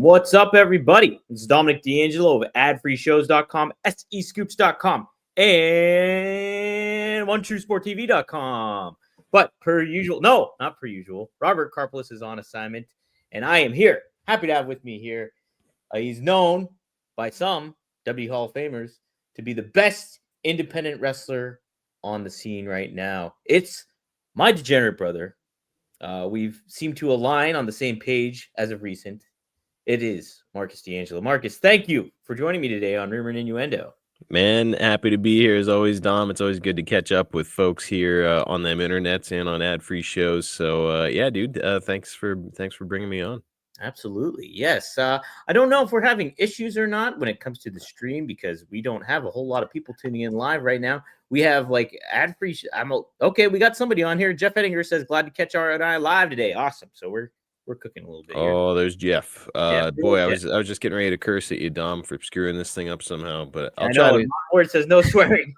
What's up, everybody? This is Dominic D'Angelo of adfreeshows.com, SEScoops.com, and OneTrueSportTV.com. But per usual, no, not per usual, Robert Karpelis is on assignment, and I am here. Happy to have with me here. He's known by some W Hall of Famers to be the best independent wrestler on the scene right now. It's my degenerate brother. We've seemed to align on the same page as of recent. It is Marcus D'Angelo. Marcus, thank you for joining me today on Rumor and Innuendo. Man, happy to be here as always, Dom. It's always good to catch up with folks here on them internets and on ad-free shows. So yeah, dude, thanks for bringing me on. Absolutely, yes. I don't know if we're having issues or not when it comes to the stream because we don't have a whole lot of people tuning in live right now. We have like ad-free. Okay. We got somebody on here. Jeff Ettinger says, "Glad to catch our and I live today." Awesome. So we're cooking a little bit here. Oh, there's Jeff. Boy, I was just getting ready to curse at you, Dom, for screwing this thing up somehow. But I'll try to. Where it says no swearing.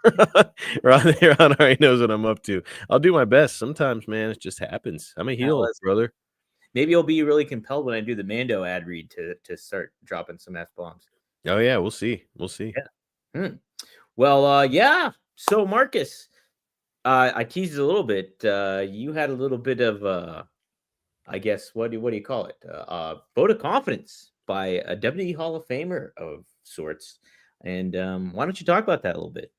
Ron already knows what I'm up to. I'll do my best. Sometimes, man, it just happens. I'm a heel, brother. Maybe you'll be really compelled when I do the Mando ad read to start dropping some F-bombs. Oh yeah, we'll see. We'll see. Yeah. Well, yeah. So Marcus, I teased a little bit. You had a little bit of I guess what do you call it? Vote of confidence by a WWE Hall of Famer of sorts. And why don't you talk about that a little bit?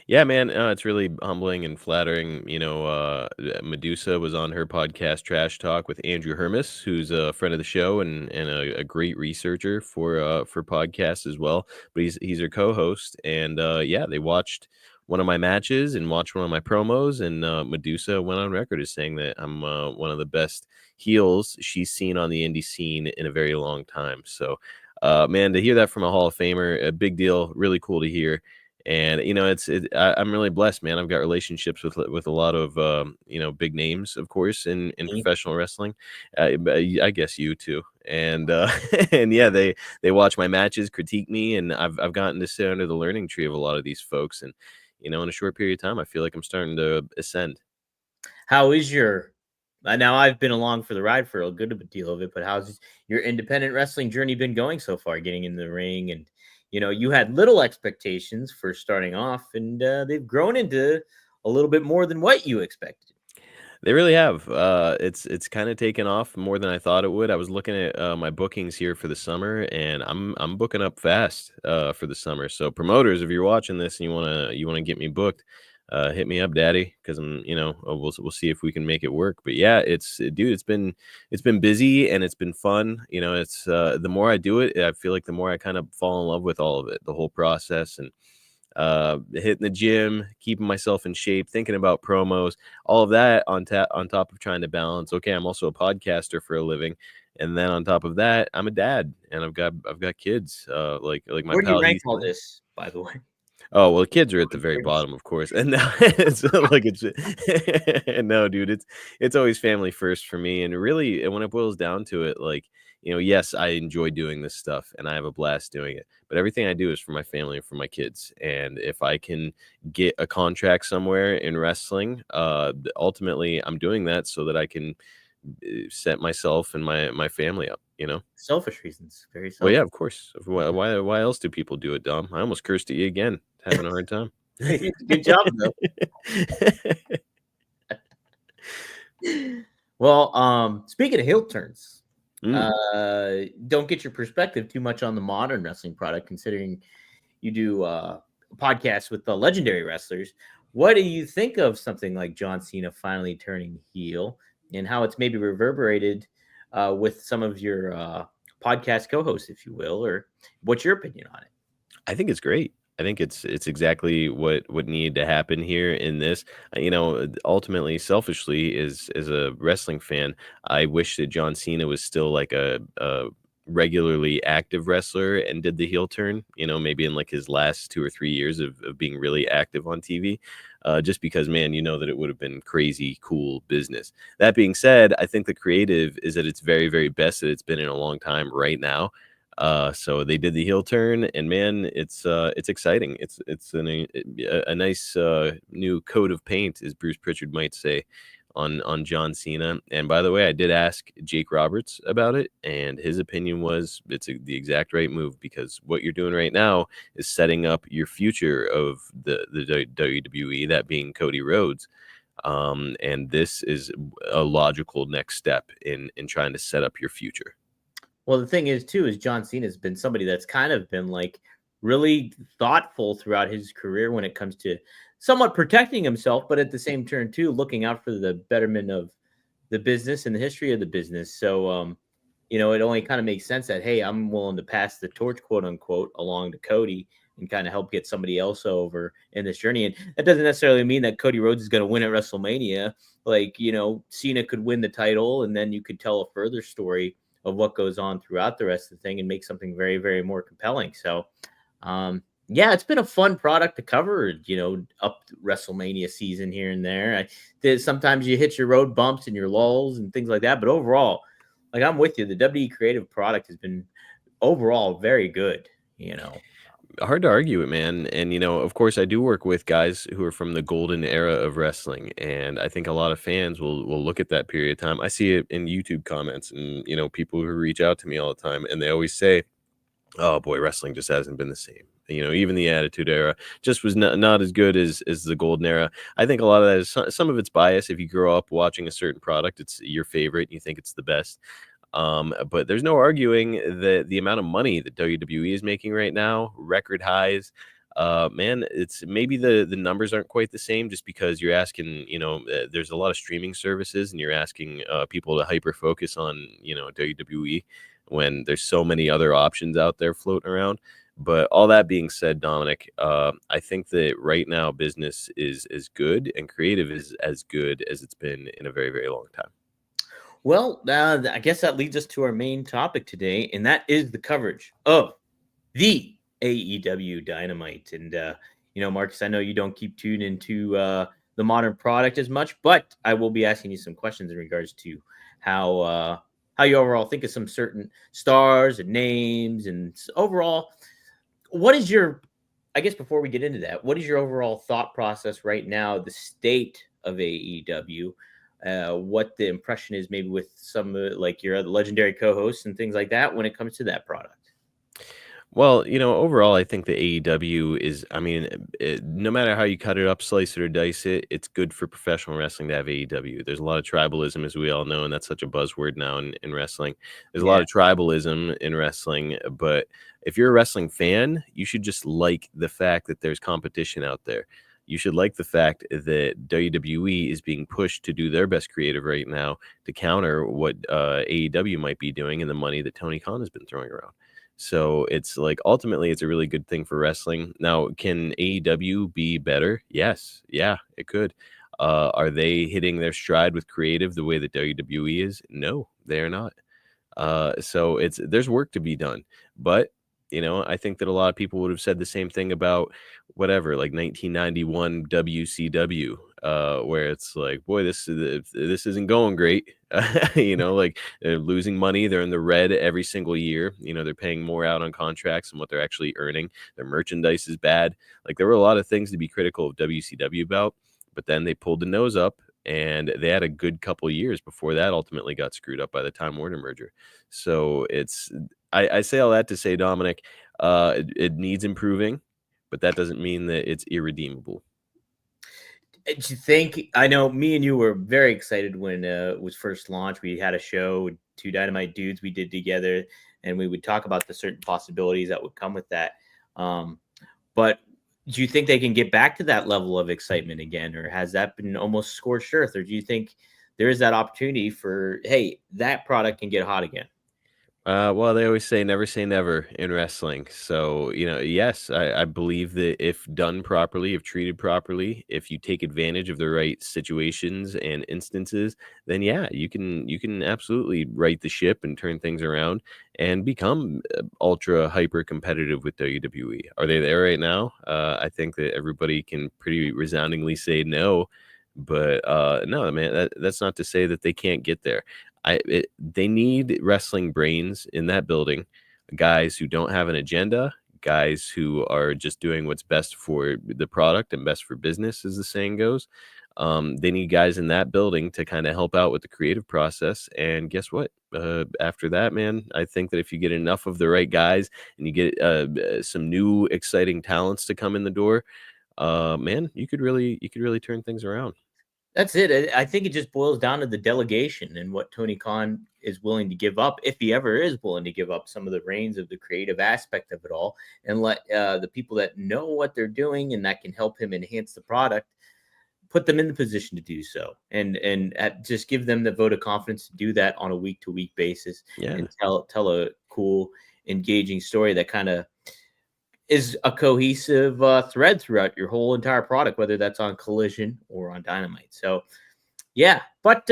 Yeah, man, it's really humbling and flattering. You know, Medusa was on her podcast Trash Talk with Andrew Hermis, who's a friend of the show and a great researcher for podcasts as well. But he's her co-host, and yeah, they watched one of my matches and watched one of my promos, and Medusa went on record as saying that I'm one of the best heels she's seen on the indie scene in a very long time. So, man, to hear that from a Hall of Famer, a big deal, really cool to hear. And you know, I'm really blessed, man. I've got relationships with a lot of you know, big names, of course, in professional wrestling. I guess you too. And and yeah, they watch my matches, critique me, and I've gotten to sit under the learning tree of a lot of these folks. And you know, in a short period of time, I feel like I'm starting to ascend. How is your now? I've been along for the ride for a good deal of it, but how's your independent wrestling journey been going so far? Getting in the ring and you know, you had little expectations for starting off, and they've grown into a little bit more than what you expected. They really have. It's kind of taken off more than I thought it would. I was looking at my bookings here for the summer, and I'm booking up fast for the summer. So promoters, if you're watching this and you wanna get me booked, hit me up, daddy, because I'm, you know, we'll see if we can make it work. But yeah, dude, it's been busy and it's been fun. You know, it's the more I do it, I feel like the more I kind of fall in love with all of it, the whole process, and hitting the gym, keeping myself in shape, thinking about promos, all of that on top of trying to balance. Okay, I'm also a podcaster for a living, and then on top of that, I'm a dad, and I've got kids. Like my Where do you pal. rank all this, by the way? Oh, well, kids are at the very bottom, of course. And now it's like no, dude, it's always family first for me. And really, when it boils down to it, like, you know, yes, I enjoy doing this stuff and I have a blast doing it, but everything I do is for my family and for my kids. And if I can get a contract somewhere in wrestling, ultimately I'm doing that so that I can set myself and my family up, you know. Selfish reasons. Very selfish. Well, yeah, of course. Why else do people do it, Dom? I almost cursed at you again. Having a hard time. Good job, though. Well, speaking of heel turns, don't get your perspective too much on the modern wrestling product, considering you do podcasts with the legendary wrestlers. What do you think of something like John Cena finally turning heel, and how it's maybe reverberated with some of your podcast co-hosts, if you will, or what's your opinion on it? I think it's great. I think it's exactly what needed to happen here in this. You know, ultimately, selfishly, as a wrestling fan, I wish that John Cena was still like a regularly active wrestler and did the heel turn, you know, maybe in like his last 2 or 3 years of being really active on TV, just because, man, you know that it would have been crazy cool business. That being said, I think the creative is at its very, very best that it's been in a long time right now. So they did the heel turn, and man, it's exciting. It's a nice new coat of paint, as Bruce Pritchard might say, on John Cena. And by the way, I did ask Jake Roberts about it, and his opinion was the exact right move, because what you're doing right now is setting up your future of the WWE, that being Cody Rhodes. And this is a logical next step in trying to set up your future. Well, the thing is, too, is John Cena's been somebody that's kind of been like really thoughtful throughout his career when it comes to somewhat protecting himself, but at the same turn, too, looking out for the betterment of the business and the history of the business. So, it only kind of makes sense that, hey, I'm willing to pass the torch, quote unquote, along to Cody and kind of help get somebody else over in this journey. And that doesn't necessarily mean that Cody Rhodes is going to win at WrestleMania. Like, Cena could win the title, and then you could tell a further story of what goes on throughout the rest of the thing and make something very, very more compelling. So, yeah, it's been a fun product to cover, up WrestleMania season here and there. Sometimes you hit your road bumps and your lulls and things like that, but overall, like, I'm with you. The WWE creative product has been overall very good. Hard to argue it, man. And of course, I do work with guys who are from the golden era of wrestling, and I think a lot of fans will look at that period of time. I see it in YouTube comments, and people who reach out to me all the time, and they always say, "Oh boy, wrestling just hasn't been the same." Even the Attitude Era just was not as good as the Golden Era. I think a lot of that is some of it's bias. If you grow up watching a certain product, it's your favorite, and you think it's the best. But there's no arguing the amount of money that WWE is making right now, record highs. Man, it's maybe the numbers aren't quite the same, just because you're asking, there's a lot of streaming services, and you're asking people to hyper focus on, WWE, when there's so many other options out there floating around. But all that being said, Dominic, I think that right now business is as good and creative is as good as it's been in a very, very long time. Well, I guess that leads us to our main topic today, and that is the coverage of the AEW Dynamite. And, Marcus, I know you don't keep tuned into the modern product as much, but I will be asking you some questions in regards to how you overall think of some certain stars and names, and overall, what is your, I guess before we get into that, what is your overall thought process right now, the state of AEW? What the impression is maybe with some like your other legendary co-hosts and things like that when it comes to that product? Well, overall, I think the AEW is, I mean, no matter how you cut it up, slice it or dice it, it's good for professional wrestling to have AEW. There's a lot of tribalism, as we all know, and that's such a buzzword now in wrestling. There's a lot Yeah. of tribalism in wrestling, but if you're a wrestling fan, you should just like the fact that there's competition out there. You should like the fact that WWE is being pushed to do their best creative right now to counter what AEW might be doing and the money that Tony Khan has been throwing around. So it's like ultimately it's a really good thing for wrestling. Now, can AEW be better? Yes. Yeah, it could. Are they hitting their stride with creative the way that WWE is? No, they are not. So there's work to be done. But I think that a lot of people would have said the same thing about whatever, like 1991 WCW, where it's like, boy, this isn't going great. Like they're losing money. They're in the red every single year. They're paying more out on contracts than what they're actually earning. Their merchandise is bad. Like there were a lot of things to be critical of WCW about, but then they pulled the nose up. And they had a good couple years before that ultimately got screwed up by the Time Warner merger. So I say all that to say, Dominic, it needs improving, but that doesn't mean that it's irredeemable. Do you think, I know me and you were very excited when it was first launched. We had a show, two Dynamite dudes we did together, and we would talk about the certain possibilities that would come with that. But do you think they can get back to that level of excitement again, or has that been almost scorched earth? Or do you think there is that opportunity for, hey, that product can get hot again? Well, they always say never in wrestling. So, yes, I believe that if done properly, if treated properly, if you take advantage of the right situations and instances, then yeah, you can absolutely right the ship and turn things around and become ultra hyper competitive with WWE. Are they there right now? I think that everybody can pretty resoundingly say no. But no, man, that's not to say that they can't get there. They need wrestling brains in that building, guys who don't have an agenda, guys who are just doing what's best for the product and best for business, as the saying goes. They need guys in that building to kind of help out with the creative process. And guess what? After that, man, I think that if you get enough of the right guys and you get some new exciting talents to come in the door, man, you could really turn things around. That's it. I think it just boils down to the delegation and what Tony Khan is willing to give up, if he ever is willing to give up some of the reins of the creative aspect of it all, and let the people that know what they're doing and that can help him enhance the product, put them in the position to do so, and just give them the vote of confidence to do that on a week to week basis, Yeah. and tell a cool, engaging story that kind of is a cohesive thread throughout your whole entire product, whether that's on Collision or on Dynamite. So, yeah, but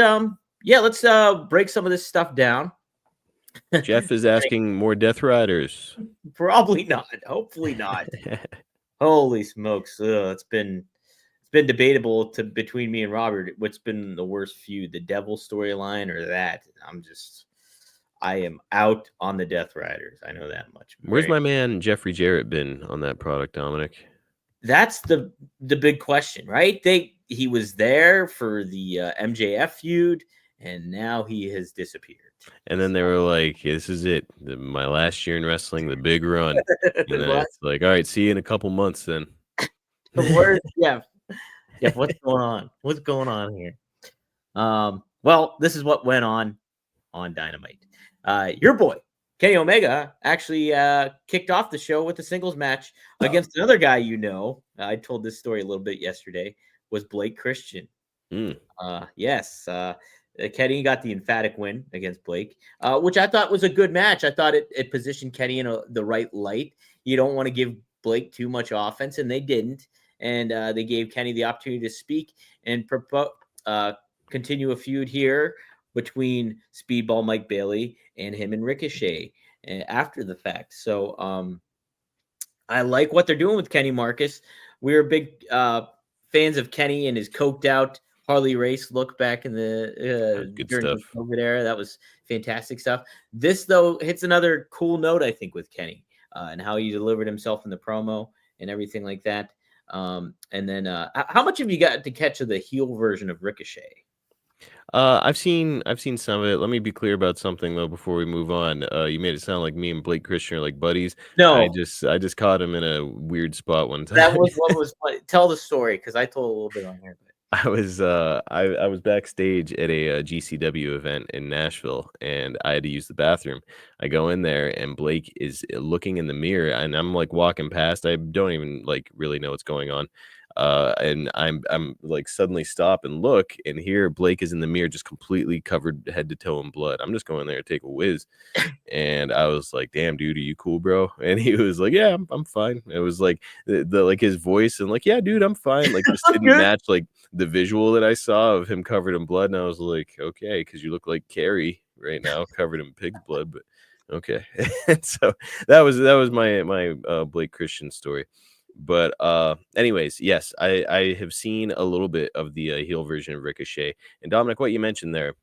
yeah, let's break some of this stuff down. Jeff is asking more Death Riders. Probably not. Hopefully not. Holy smokes! It's been debatable between me and Robert. What's been the worst feud, the Devil storyline or that? I am out on the Death Riders. I know that much. Where's my man Jeffrey Jarrett been on that product, Dominic? That's the big question, right? He was there for the MJF feud, and now he has disappeared. And then they were like, "This is it, my last year in wrestling, the big run." And then it's like, "All right, see you in a couple months then." Where's Jeff? Jeff, what's going on? What's going on here? Well, this is what went on Dynamite. Your boy Kenny Omega actually kicked off the show with a singles match against another guy. I told this story a little bit yesterday. Was Blake Christian? Yes. Kenny got the emphatic win against Blake, which I thought was a good match. I thought it positioned Kenny in the right light. You don't want to give Blake too much offense, and they didn't. And they gave Kenny the opportunity to speak and continue a feud here between Speedball Mike Bailey and him and Ricochet after the fact. So I like what they're doing with Kenny Marcus. We're big fans of Kenny and his coked out Harley Race look back in the good during stuff. the COVID era. That was fantastic stuff. This though hits another cool note, I think, with Kenny and how he delivered himself in the promo and everything like that. And then how much have you got to catch of the heel version of Ricochet? I've seen some of it. Let me be clear about something though before we move on. You made it sound like me and Blake Christian are like buddies. I No, just caught him in a weird spot one time. that was what was funny. Tell the story because I told a little bit on here. I was backstage at a GCW event in Nashville, and I had to use the bathroom. I go in there, and Blake is looking in the mirror, and I'm like walking past. I don't even like really know what's going on, and I'm like suddenly stop and look, and here Blake is in the mirror, just completely covered head to toe in blood. I'm just going there to take a whiz, and I was like, "Damn, dude, are you cool, bro?" And he was like, "Yeah, I'm fine." It was like the like his voice and like, "Yeah, dude, I'm fine." Like this didn't match like the visual that I saw of him covered in blood, and I was like, okay, because you look like Carrie right now, covered in pig's blood, but okay. So that was my Blake Christian story. But anyways, yes, I have seen a little bit of the heel version of Ricochet, and Dominic, what you mentioned there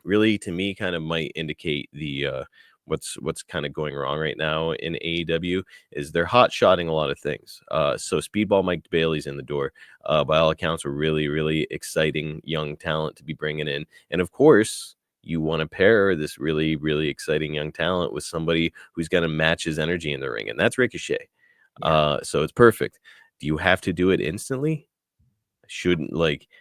really to me kind of might indicate the what's kind of going wrong right now in AEW is they're hot shotting a lot of things. So Speedball Mike Bailey's in the door. By all accounts, a really, really exciting young talent to be bringing in. And of course, you want to pair this really, really exciting young talent with somebody who's going to match his energy in the ring. And that's Ricochet. Yeah. So it's perfect. Do you have to do it instantly? Shouldn't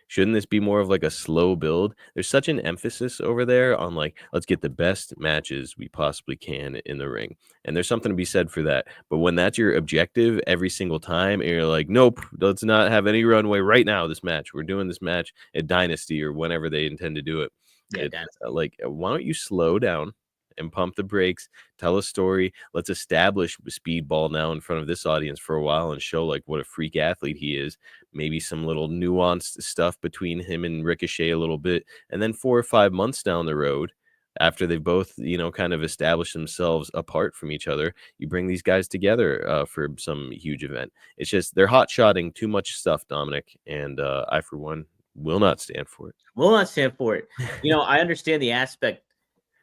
this be more of like a slow build? There's such an emphasis over there on like, let's get the best matches we possibly can in the ring. And there's something to be said for that. But when that's your objective every single time, and you're like, nope, let's not have any runway right now, this match. We're doing this match at Dynasty or whenever they intend to do it. Yeah, It's like, why don't you slow down and pump the brakes, tell a story. Let's establish Speedball now in front of this audience for a while and show like what a freak athlete he is. Maybe some little nuanced stuff between him and Ricochet a little bit. And then 4 or 5 months down the road, after they've both, kind of established themselves apart from each other, you bring these guys together for some huge event. It's just they're hot shotting too much stuff, Dominic. And I, for one, will not stand for it. Will not stand for it. I understand the aspect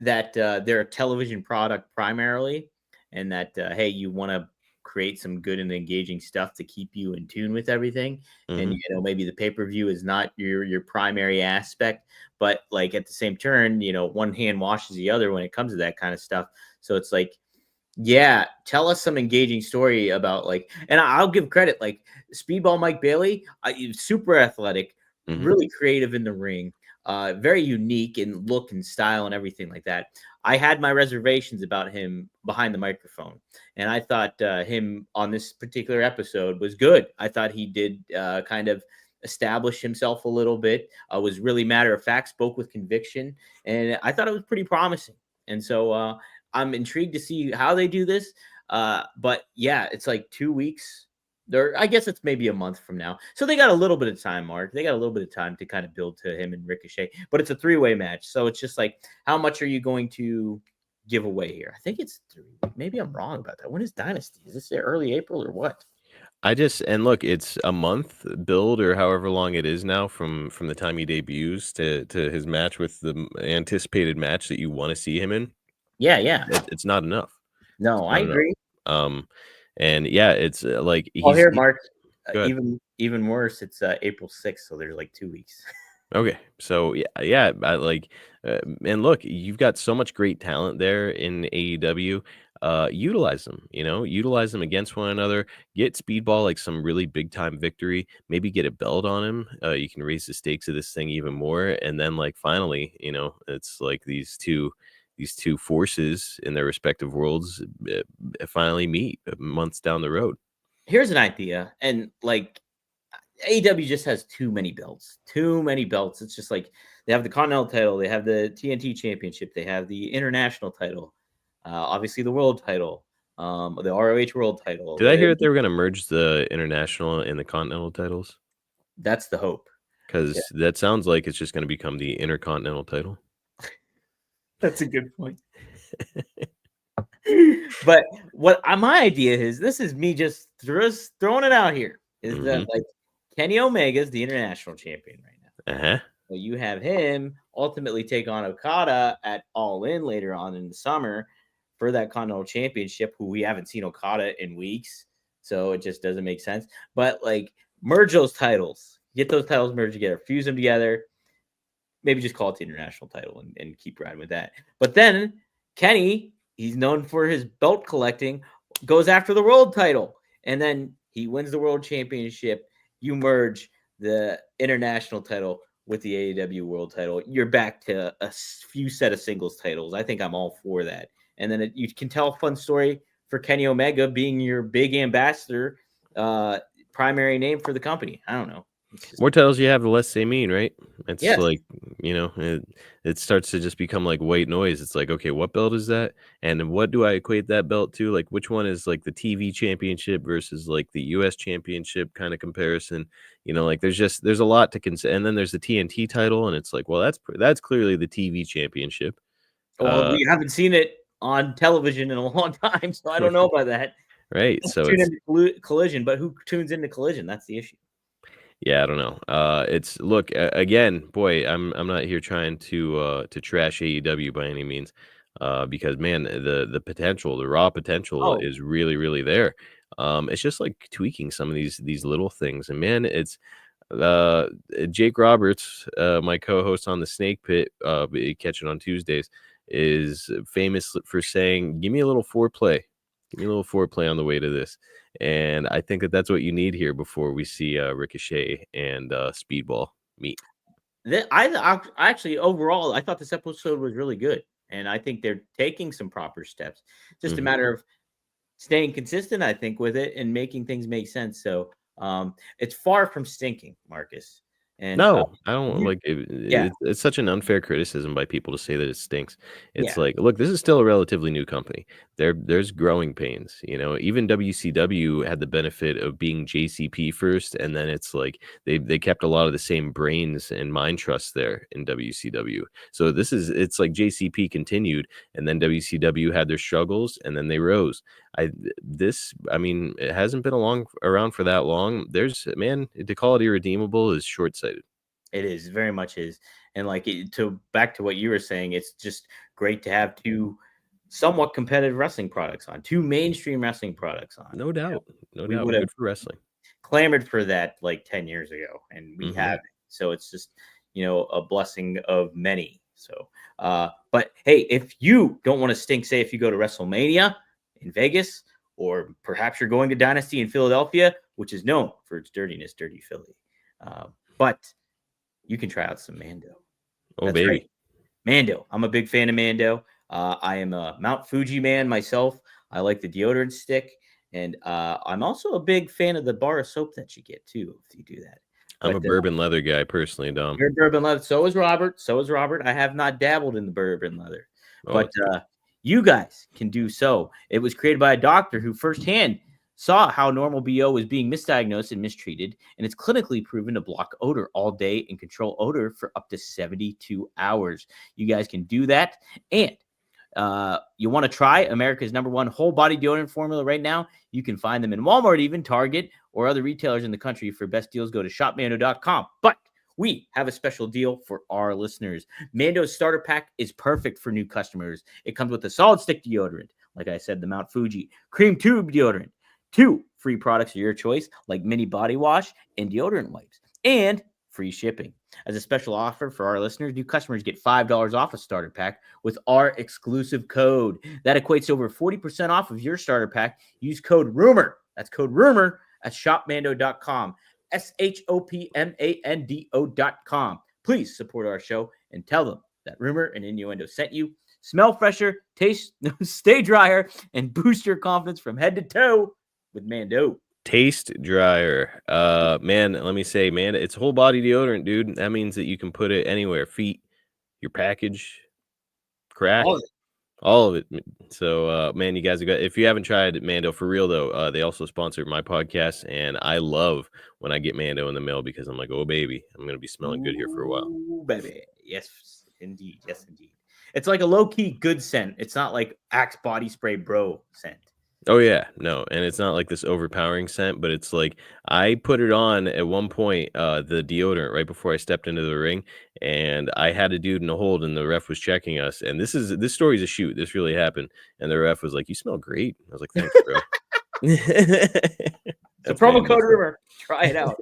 that they're a television product primarily, and that hey, you want to create some good and engaging stuff to keep you in tune with everything. And Mhm. maybe the pay-per-view is not your primary aspect, but like at the same turn, one hand washes the other when it comes to that kind of stuff. So it's like, yeah, tell us some engaging story about like, and I'll give credit, like Speedball Mike Bailey, super athletic, Mhm. really creative in the ring, very unique in look and style and everything like that. I had my reservations about him behind the microphone, and I thought him on this particular episode was good. I thought he did kind of establish himself a little bit. Was really matter of fact, spoke with conviction, and I thought it was pretty promising. And so I'm intrigued to see how they do this. But yeah, it's like 2 weeks. I guess it's maybe a month from now. So they got a little bit of time, Mark. They got a little bit of time to kind of build to him and Ricochet. But it's a three-way match. So it's just like, how much are you going to give away here? I think it's three. Maybe I'm wrong about that. When is Dynasty? Is this early April or what? And look, it's a month build or however long it is now from the time he debuts to his match with the anticipated match that you want to see him in. Yeah, yeah. It's not enough. No, It's I not enough. agree. Um, and yeah, it's like Well, here, Mark, go ahead. even worse, it's April 6th, so there's like 2 weeks. Okay, so yeah, and look, you've got so much great talent there in AEW. Utilize them, utilize them against one another. Get Speedball like some really big time victory. Maybe get a belt on him. You can raise the stakes of this thing even more, and then like finally, it's like these two forces in their respective worlds finally meet months down the road. Here's an idea, and like AEW just has too many belts. Too many belts. It's just like they have the Continental title, they have the TNT Championship, they have the International title, obviously the World title, the ROH World title. Did I hear that they were going to merge the international and the continental titles? That's the hope. Yeah, Because that sounds like it's just gonna become the Intercontinental title. that's a good point. But what my idea is, this is me just throwing it out here, is that Mhm. like Kenny Omega's the international champion right now. Uh-huh. So you have him ultimately take on Okada at All In later on in the summer for that Continental Championship, who we haven't seen Okada in weeks. So it just doesn't make sense. But like merge those titles, get those titles merged together, fuse them together, maybe just call it the international title and keep riding with that. But then Kenny, he's known for his belt collecting, goes after the world title. And then he wins the world championship. You merge the international title with the AEW world title. You're back to a few set of singles titles. I think I'm all for that. And then you can tell a fun story for Kenny Omega being your big ambassador, primary name for the company. I don't know. It's just, More titles you have, the less they mean, right? It's yes. like, it starts to just become like white noise. It's like, okay, what belt is that? And what do I equate that belt to? Like, which one is like the TV championship versus like the US championship kind of comparison? Like there's a lot to consider. And then there's the TNT title, and it's like, well, that's clearly the TV championship. Well, Uh, we haven't seen it on television in a long time, so I don't know about that. right. Let's So tune it's into Collision, but who tunes into Collision? That's the issue. Yeah, I don't know. It's look again, boy. I'm not here trying to trash AEW by any means, because man, the potential, the raw potential, Oh, is really there. It's just like tweaking some of these little things, and man, it's uh Jake Roberts, my co-host on the Snake Pit, catch it on Tuesdays, is famous for saying, "Give me a little foreplay, give me a little foreplay on the way to this." And I think that that's what you need here before we see Ricochet and Speedball meet. actually overall, I thought this episode was really good, and I think they're taking some proper steps. Just a Mhm. matter of staying consistent, I think, with it and making things make sense. So it's far from stinking, Marcus. And No, I don't you, like it. yeah, It's such an unfair criticism by people to say that it stinks. It's yeah. like, look, this is still a relatively new company. There's growing pains. Even WCW had the benefit of being JCP first, and then it's like they kept a lot of the same brains and mind trust there in WCW. So it's like JCP continued, and then WCW had their struggles, and then they rose. I mean, it hasn't been around for that long. Man, to call it irredeemable is short sighted. It is very much is, and like to back to what you were saying, it's just great to have two somewhat competitive wrestling products on, 2 mainstream wrestling products on. No doubt. No We doubt. would have Good for wrestling. clamored for that like 10 years ago, and we Mhm. haven't. So it's just, a blessing of many. So, but hey, if you don't want to stink, say if you go to WrestleMania in Vegas, or perhaps you're going to Dynasty in Philadelphia, which is known for its dirtiness, Dirty Philly. But you can try out some Mando. Oh, That's right. baby. Mando. I'm a big fan of Mando. I am a Mount Fuji man myself. I like the deodorant stick. And I'm also a big fan of the bar of soap that you get too, if you do that. I'm a But bourbon leather guy personally, Dom. you're bourbon leather. So is Robert. So is Robert. I have not dabbled in the bourbon leather, Oh, but it's good. you guys can do so. It was created by a doctor who firsthand saw how normal BO was being misdiagnosed and mistreated, and it's clinically proven to block odor all day and control odor for up to 72 hours. You guys can do that. And you want to try America's #1 whole body deodorant formula right now? You can find them in Walmart, even Target, or other retailers in the country. For best deals, go to shopmando.com. But we have a special deal for our listeners. Mando's starter pack is perfect for new customers. It comes with a solid stick deodorant, like I said, the Mount Fuji, cream tube deodorant, 2 free products of your choice, like mini body wash and deodorant wipes, and free shipping. As a special offer for our listeners, new customers get $5 off a starter pack with our exclusive code. That equates to over 40% off of your starter pack. Use code RUMOR. That's code RUMOR at shopmando.com. SHOPMANDO.com. Please support our show and tell them that Rumor and Innuendo sent you. Smell fresher, taste, stay drier, and boost your confidence from head to toe with Mando. Taste dryer. Man, let me say, man, it's whole body deodorant, dude. That means that you can put it anywhere. Feet, your package, crack, all of it. So, man, you guys have got, if you haven't tried Mando for real though, they also sponsor my podcast, and I love when I get Mando in the mail because I'm like, oh baby, I'm gonna be smelling good here for a while. Ooh, baby. Yes, indeed. Yes, indeed. It's like a low-key good scent. It's not like Axe body spray bro scent. Oh yeah, no, and it's not like this overpowering scent, but it's like I put it on at one point, the deodorant right before I stepped into the ring, and I had a dude in a hold, and the ref was checking us. And this story's a shoot. This really happened, and the ref was like, "You smell great." I was like, "Thanks, bro." So That's promo Mando code stuff. Rumor. Try it out.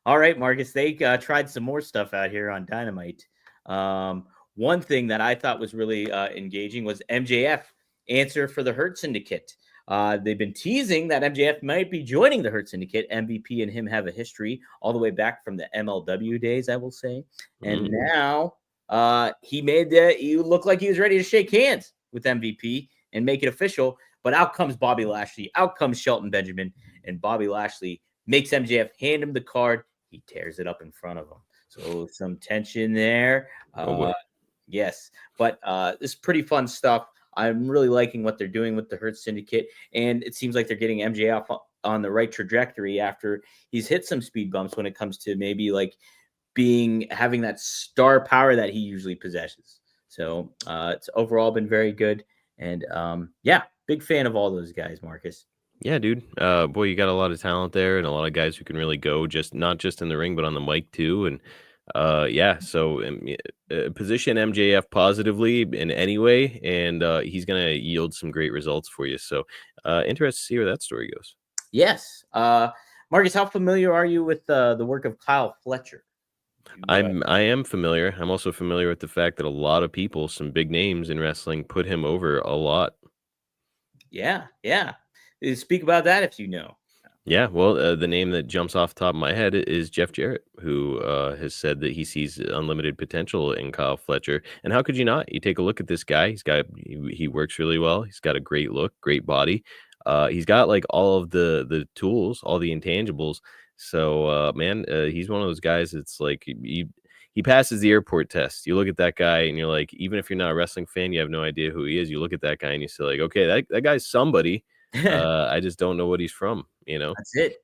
All right, Marcus. They tried some more stuff out here on Dynamite. One thing that I thought was really engaging was MJF answer for the Hurt Syndicate. They've been teasing that MJF might be joining the Hurt Syndicate. MVP and him have a history all the way back from the MLW days, I will say. And now he made you look like he was ready to shake hands with MVP and make it official. But out comes Bobby Lashley, out comes Shelton Benjamin, and Bobby Lashley makes MJF hand him the card. He tears it up in front of him. So some tension there. Oh boy. Yes, but this is pretty fun stuff. I'm really liking what they're doing with the Hurt Syndicate, and it seems like they're getting MJF on the right trajectory after he's hit some speed bumps when it comes to maybe like having that star power that he usually possesses. So it's overall been very good, and yeah, big fan of all those guys, Marcus. Yeah, dude. Boy, you got a lot of talent there, and a lot of guys who can really go not just in the ring, but on the mic too. And yeah, so position MJF positively in any way, and he's gonna yield some great results for you. So interested to see where that story goes. Yes, Marcus, how familiar are you with the work of Kyle Fletcher? I am familiar. I'm also familiar with the fact that a lot of people, some big names in wrestling, put him over a lot. Yeah. Speak about that if you know. Yeah, well, the name that jumps off the top of my head is Jeff Jarrett, who has said that he sees unlimited potential in Kyle Fletcher. And how could you not? You take a look at this guy. He works really well. He's got a great look, great body. He's got like all of the tools, all the intangibles. So, man, he's one of those guys. It's like he passes the airport test. You look at that guy, and you're like, even if you're not a wrestling fan, you have no idea who he is. You look at that guy, and you say like, okay, that guy's somebody. I just don't know what he's from, you know? That's it.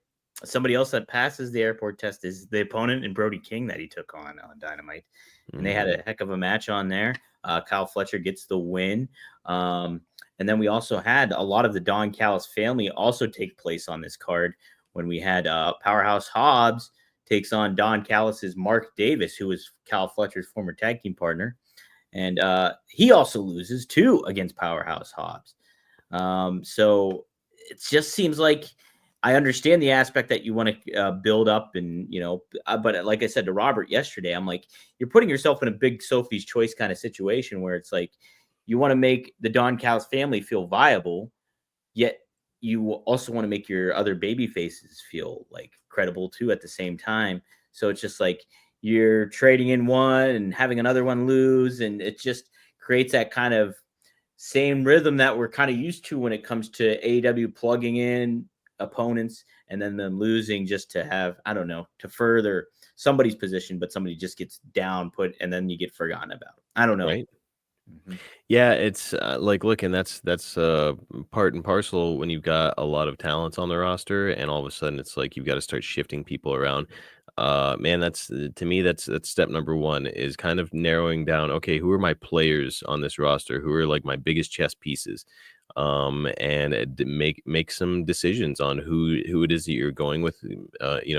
Somebody else that passes the airport test is the opponent in Brody King that he took on Dynamite. And they had a heck of a match on there. Kyle Fletcher gets the win. And then we also had a lot of the Don Callis family also take place on this card when we had Powerhouse Hobbs takes on Don Callis's Mark Davis, who was Kyle Fletcher's former tag team partner. and he also loses too against Powerhouse Hobbs. So it just seems like I understand the aspect that you want to build up, and but like I said to Robert yesterday, I'm like, you're putting yourself in a big Sophie's Choice kind of situation where it's like you want to make the Don Callis family feel viable, yet you also want to make your other baby faces feel like credible too at the same time. So it's just like you're trading in one and having another one lose, and it just creates that kind of same rhythm that we're kind of used to when it comes to AEW plugging in opponents and then them losing just to have, I don't know, to further somebody's position, but somebody just gets down put and then you get forgotten about. I don't know. Right. Mhm. Yeah, it's like, look, and that's part and parcel when you've got a lot of talents on the roster, and all of a sudden it's like you've got to start shifting people around. Man, that's to me, that's step number one is kind of narrowing down. Okay, who are my players on this roster? Who are like my biggest chess pieces? And make some decisions on who it is that you're going with.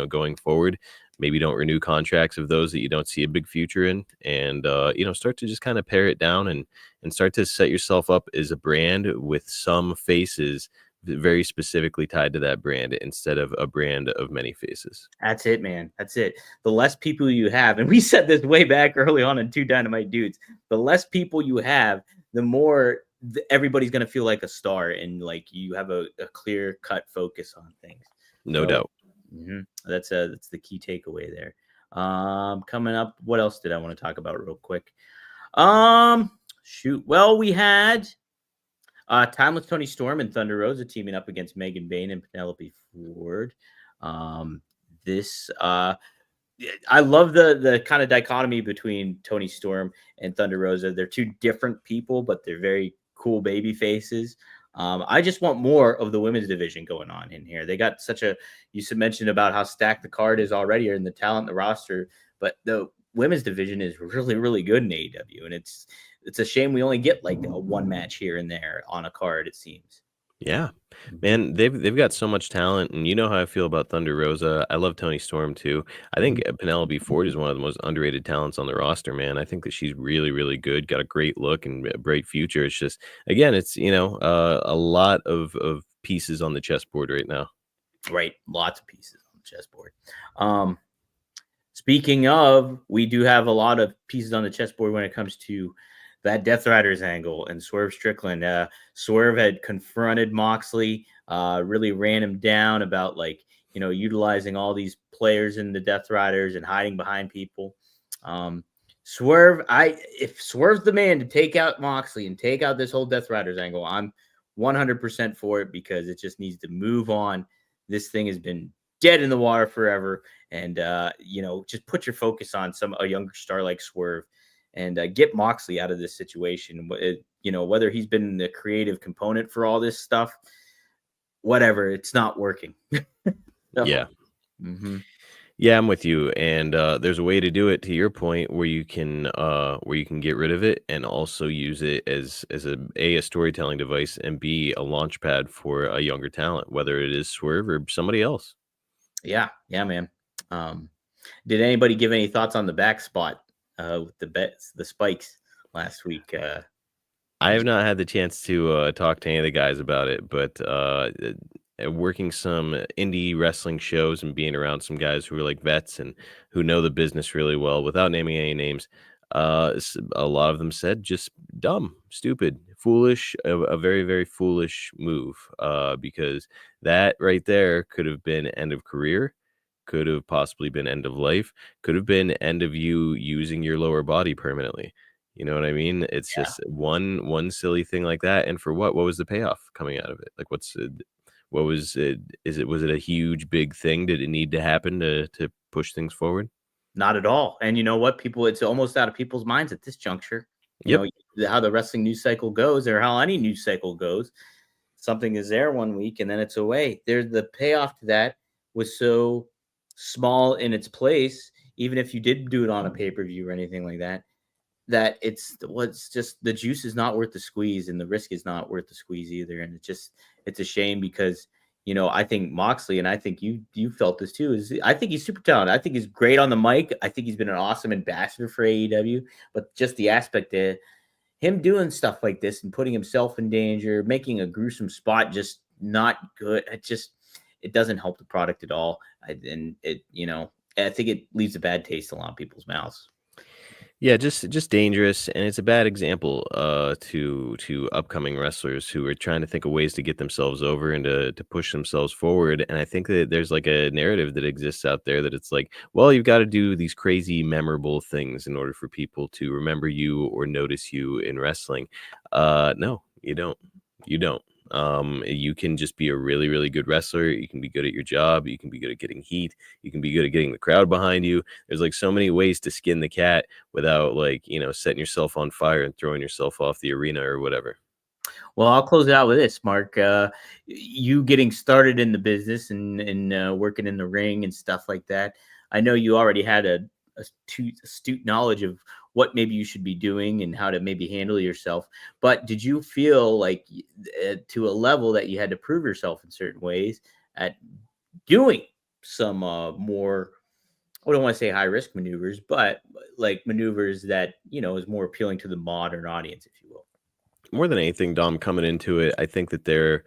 Going forward. Maybe don't renew contracts of those that you don't see a big future in, and start to just kind of pare it down and start to set yourself up as a brand with some faces very specifically tied to that brand instead of a brand of many faces. That's it, man. That's it. The less people you have, and we said this way back early on in Two Dynamite Dudes, the less people you have, the more everybody's going to feel like a star and like you have a clear cut focus on things. No So doubt. that's the key takeaway there. Coming up, what else did I want to talk about real quick? Shoot. Well, we had Timeless Tony Storm and Thunder Rosa teaming up against Megan Bayne and Penelope Ford. This I love the kind of dichotomy between Tony Storm and Thunder Rosa. They're two different people, but they're very cool baby faces. I just want more of the women's division going on in here. They got you mentioned about how stacked the card is already, or in the talent, the roster, but the women's division is really, really good in AEW. And it's a shame we only get like a one match here and there on a card, it seems. Yeah. Mhm. Man, they've got so much talent, and you know how I feel about Thunder Rosa. I love Tony Storm too. I think Penelope Ford is one of the most underrated talents on the roster, man. I think that she's really, really good, got a great look and a bright future. It's just, again, it's a lot of pieces on the chessboard right now. Right. Lots of pieces on the chessboard. Um, Speaking of, we do have a lot of pieces on the chessboard when it comes to that Death Riders angle and Swerve Strickland. Swerve had confronted Moxley, really ran him down about utilizing all these players in the Death Riders and hiding behind people. Swerve, if Swerve's the man to take out Moxley and take out this whole Death Riders angle, I'm 100% for it because it just needs to move on. This thing has been dead in the water forever, and just put your focus on a younger star like Swerve, and get Moxley out of this situation. Whether he's been the creative component for all this stuff, whatever, it's not working. Yeah. Mm-hmm. Yeah, I'm with you. And there's a way to do it, to your point, where you can get rid of it and also use it as a storytelling device and b a launch pad for a younger talent, whether it is Swerve or somebody else. Yeah, man. Um, did anybody give any thoughts on the back spot with the spikes last week? I have not had the chance to talk to any of the guys about it, but working some indie wrestling shows and being around some guys who are like vets and who know the business really well, without naming any names, a lot of them said just dumb, stupid, foolish, a very, very foolish move, because that right there could have been end of career, could have possibly been end of life, could have been end of you using your lower body permanently. You know what I mean? It's Yeah, just one silly thing like that, and for what? What was the payoff coming out of it? Like, what was it? Was it a huge big thing? Did it need to happen to push things forward? not at all. And you know what? It's almost out of people's minds at this juncture. You Yep. know how the wrestling news cycle goes, or how any news cycle goes. Something is there one week and then it's away. There's the payoff to that was so small in its place, even if you did do it on a pay-per-view or anything like that, that what's just the juice is not worth the squeeze and the risk is not worth the squeeze either. And it's a shame because I think Moxley, and I think you felt this too, is I think he's super talented. I think he's great on the mic. I think he's been an awesome ambassador for AEW, but just the aspect of him doing stuff like this and putting himself in danger, making a gruesome spot just not good. It doesn't help the product at all. And I think it leaves a bad taste in a lot of people's mouths. Yeah, just dangerous, and it's a bad example to upcoming wrestlers who are trying to think of ways to get themselves over and to push themselves forward. And I think that there's like a narrative that exists out there that it's like, well, you've got to do these crazy memorable things in order for people to remember you or notice you in wrestling. No, you don't. You don't. You can just be a really, really good wrestler. You can be good at your job. You can be good at getting heat. You can be good at getting the crowd behind you. There's like so many ways to skin the cat without like, setting yourself on fire and throwing yourself off the arena or whatever. Well, I'll close it out with this, Mark. You getting started in the business and working in the ring and stuff like that. I know you already had a astute knowledge of what maybe you should be doing and how to maybe handle yourself. But did you feel like to a level that you had to prove yourself in certain ways at doing some more, I don't want to say high risk maneuvers, but like maneuvers that, is more appealing to the modern audience, if you will? More than anything, Dom, coming into it, I think that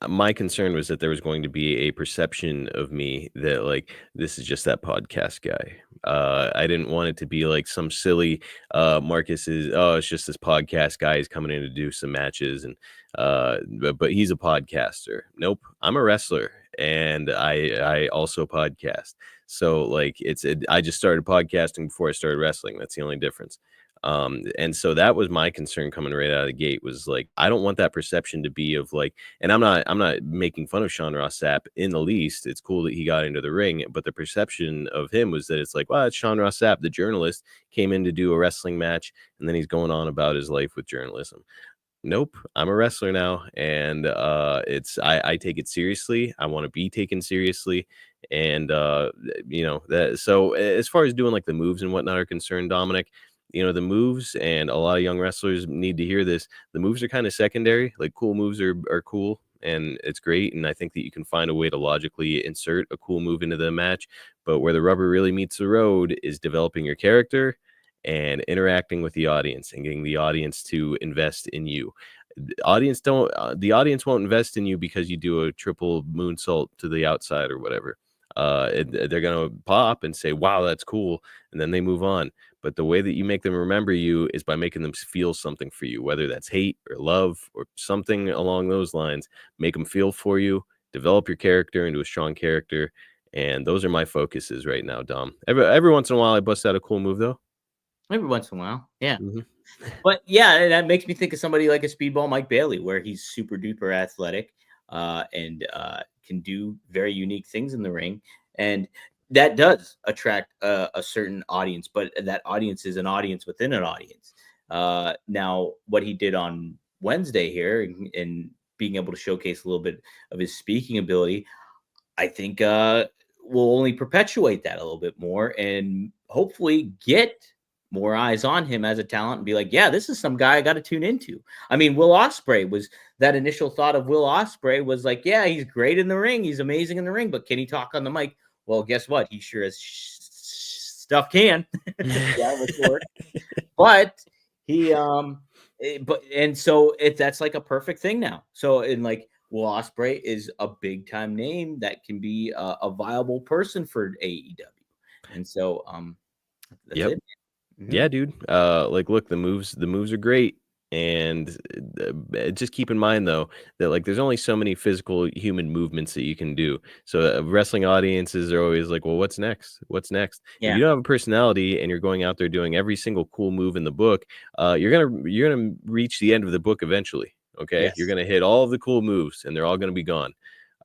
my concern was that there was going to be a perception of me that like this is just that podcast guy. I didn't want it to be like some silly Marcus is it's just this podcast guy is coming in to do some matches and but he's a podcaster. Nope, I'm a wrestler and I also podcast. So like I just started podcasting before I started wrestling. That's the only difference. And so that was my concern coming right out of the gate was like, I don't want that perception to be of like, and I'm not making fun of Sean Ross Sapp in the least. It's cool that he got into the ring, but the perception of him was that it's like, well, it's Sean Ross Sapp, the journalist, came in to do a wrestling match, and then he's going on about his life with journalism. Nope, I'm a wrestler now, and I take it seriously. I want to be taken seriously, and that. So as far as doing like the moves and whatnot are concerned, Dominic, the moves, and a lot of young wrestlers need to hear this. The moves are kind of secondary. Like cool moves are cool, and it's great. And I think that you can find a way to logically insert a cool move into the match. But where the rubber really meets the road is developing your character and interacting with the audience and getting the audience to invest in you. The audience won't invest in you because you do a triple moonsault to the outside or whatever. They're gonna pop and say, "Wow, that's cool," and then they move on. But the way that you make them remember you is by making them feel something for you, whether that's hate or love or something along those lines. Make them feel for you. Develop your character into a strong character, and those are my focuses right now, Dom. Every once in a while, I bust out a cool move though. Every once in a while, yeah. Mhm. But yeah, that makes me think of somebody like a speedball Mike Bailey, where he's super duper athletic and can do very unique things in the ring, and that does attract a certain audience. But that audience is an audience within an audience. Now, what he did on Wednesday here and being able to showcase a little bit of his speaking ability, I think will only perpetuate that a little bit more and hopefully get more eyes on him as a talent and be like, yeah, this is some guy I got to tune into. I mean, Will Ospreay was that initial thought of Will Ospreay was like, yeah, he's great in the ring. He's amazing in the ring, but can he talk on the mic? Well, guess what? He sure as stuff can. But he and so that's like a perfect thing now. So in like Will Ospreay is a big time name that can be a viable person for AEW, and so that's Yep. it. Mm-hmm. Yeah, dude. Like, look, the moves are great, and just keep in mind though that like there's only so many physical human movements that you can do. So wrestling audiences are always like, well, what's next? What's next? If Yeah. you don't have a personality and you're going out there doing every single cool move in the book, you're gonna reach the end of the book eventually. Okay, you're Yes. gonna hit all of the cool moves, and they're all gonna be gone.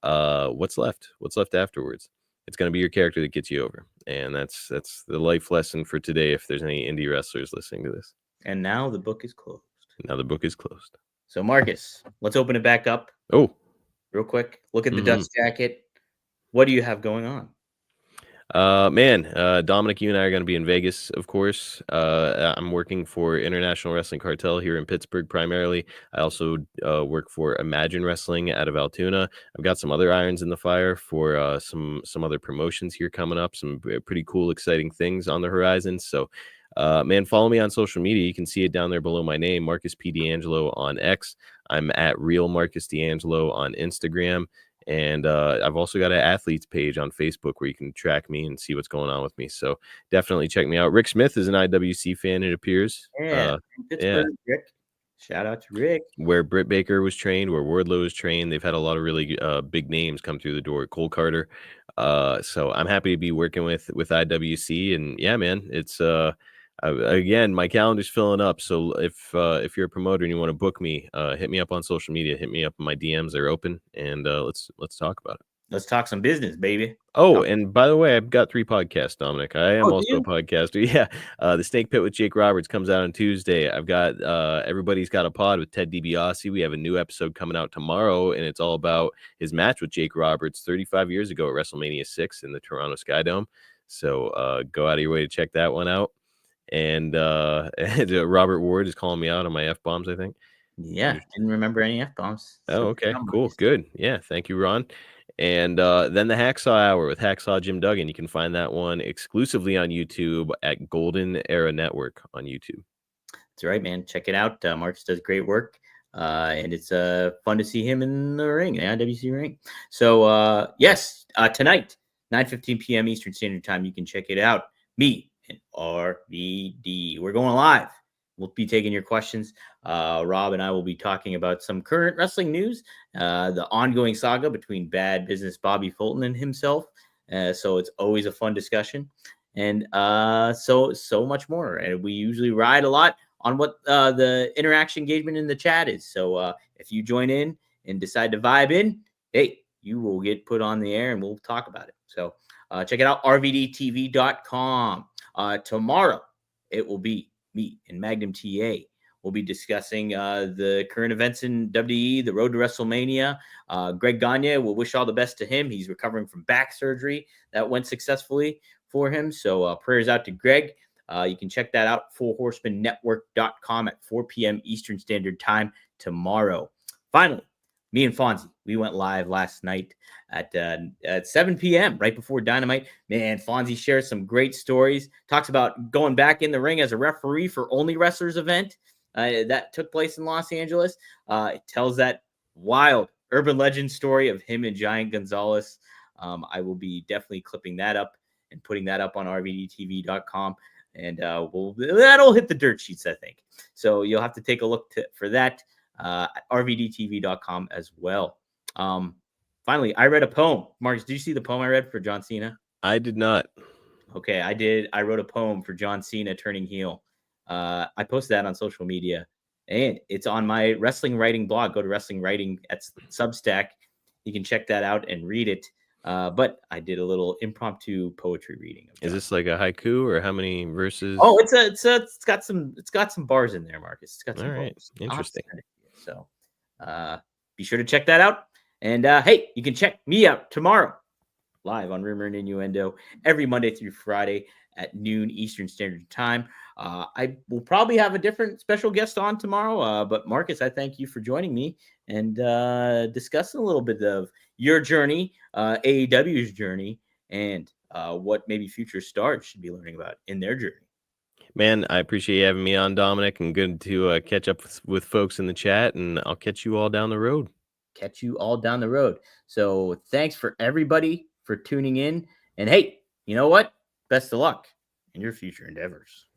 What's left? What's left afterwards? It's going to be your character that gets you over, and that's the life lesson for today. If there's any indie wrestlers listening to this, And now the book is closed. now the book is closed. So Marcus, let's open it back up Oh, real quick. Look at the mhm. dust jacket. What do you have going on? Dominic, you and I are going to be in Vegas, of course. I'm working for International Wrestling Cartel here in Pittsburgh primarily. I also work for Imagine Wrestling out of Altoona. I've got some other irons in the fire for some other promotions here coming up. Some pretty cool, exciting things on the horizon. So, follow me on social media. You can see it down there below my name, Marcus P. D'Angelo on X. I'm at Real Marcus D'Angelo on Instagram. And I've also got an athletes page on Facebook where you can track me and see what's going on with me. So definitely check me out. Rick Smith is an IWC fan, it appears. Yeah, Pittsburgh, Rick. Shout out to Rick. Where Britt Baker was trained, where Wardlow was trained. They've had a lot of really big names come through the door. Cole Carter. So I'm happy to be working with IWC. And yeah, man, it's again, my calendar's filling up. So if you're a promoter and you want to book me, hit me up on social media. Hit me up. My DMs are open, and let's talk about it. Let's talk some business, baby. Oh, and by the way, I've got 3 podcasts, Dominic. I am also a you? podcaster. Yeah. The Snake Pit with Jake Roberts comes out on Tuesday. I've got Everybody's Got a Pod with Ted DiBiase. We have a new episode coming out tomorrow, and it's all about his match with Jake Roberts 35 years ago at WrestleMania 6 in the Toronto Sky Dome. So go out of your way to check that one out. And Robert Ward is calling me out on my F-bombs, I think. Yeah, didn't remember any F-bombs. Oh, okay, cool, good. Yeah, thank you, Ron. And then the Hacksaw Hour with Hacksaw Jim Duggan. You can find that one exclusively on YouTube at Golden Era Network on YouTube. That's right, man. Check it out. Marcus does great work. And it's fun to see him in the ring, the IWC ring. So, yes, tonight, 9:15 p.m. Eastern Standard Time, you can check it out. Me and RVD. We're going live. We'll be taking your questions. Rob and I will be talking about some current wrestling news, the ongoing saga between Bad Business Bobby Fulton and himself. So it's always a fun discussion, and so much more. And we usually ride a lot on what the interaction engagement in the chat is. So if you join in and decide to vibe in, hey, you will get put on the air and we'll talk about it. So check it out, rvdtv.com. Tomorrow, it will be me and Magnum TA. We'll be discussing the current events in WWE, the road to WrestleMania. Greg Gagne, we'll wish all the best to him. He's recovering from back surgery that went successfully for him. So prayers out to Greg. You can check that out, FourHorsemenNetwork.com at 4 p.m. Eastern Standard Time tomorrow. Finally, me and Fonzie, we went live last night at 7 p.m. right before Dynamite. Man, Fonzie shares some great stories. Talks about going back in the ring as a referee for Only Wrestlers event that took place in Los Angeles. It tells that wild urban legend story of him and Giant Gonzalez. I will be definitely clipping that up and putting that up on rvdtv.com. And that'll hit the dirt sheets, I think. So you'll have to take a look for that at rvdtv.com as well. Finally, I read a poem. Marcus, did you see the poem I read for John Cena? I did not. Okay, I did. I wrote a poem for John Cena turning heel. I posted that on social media, and it's on my wrestling writing blog. Go to Wrestling Writing at Substack. You can check that out and read it. But I did a little impromptu poetry reading. Is this like a haiku or how many verses? Oh, it's got some bars in there, Marcus. It's got some bars. Interesting. So be sure to check that out. And hey, you can check me out tomorrow live on Rumor and Innuendo every Monday through Friday at noon Eastern Standard Time. I will probably have a different special guest on tomorrow. But Marcus, I thank you for joining me and discussing a little bit of your journey, AEW's journey, and what maybe future stars should be learning about in their journey. Man, I appreciate you having me on, Dominic, and good to catch up with folks in the chat, and I'll catch you all down the road. So thanks for everybody for tuning in. And hey, you know what? Best of luck in your future endeavors.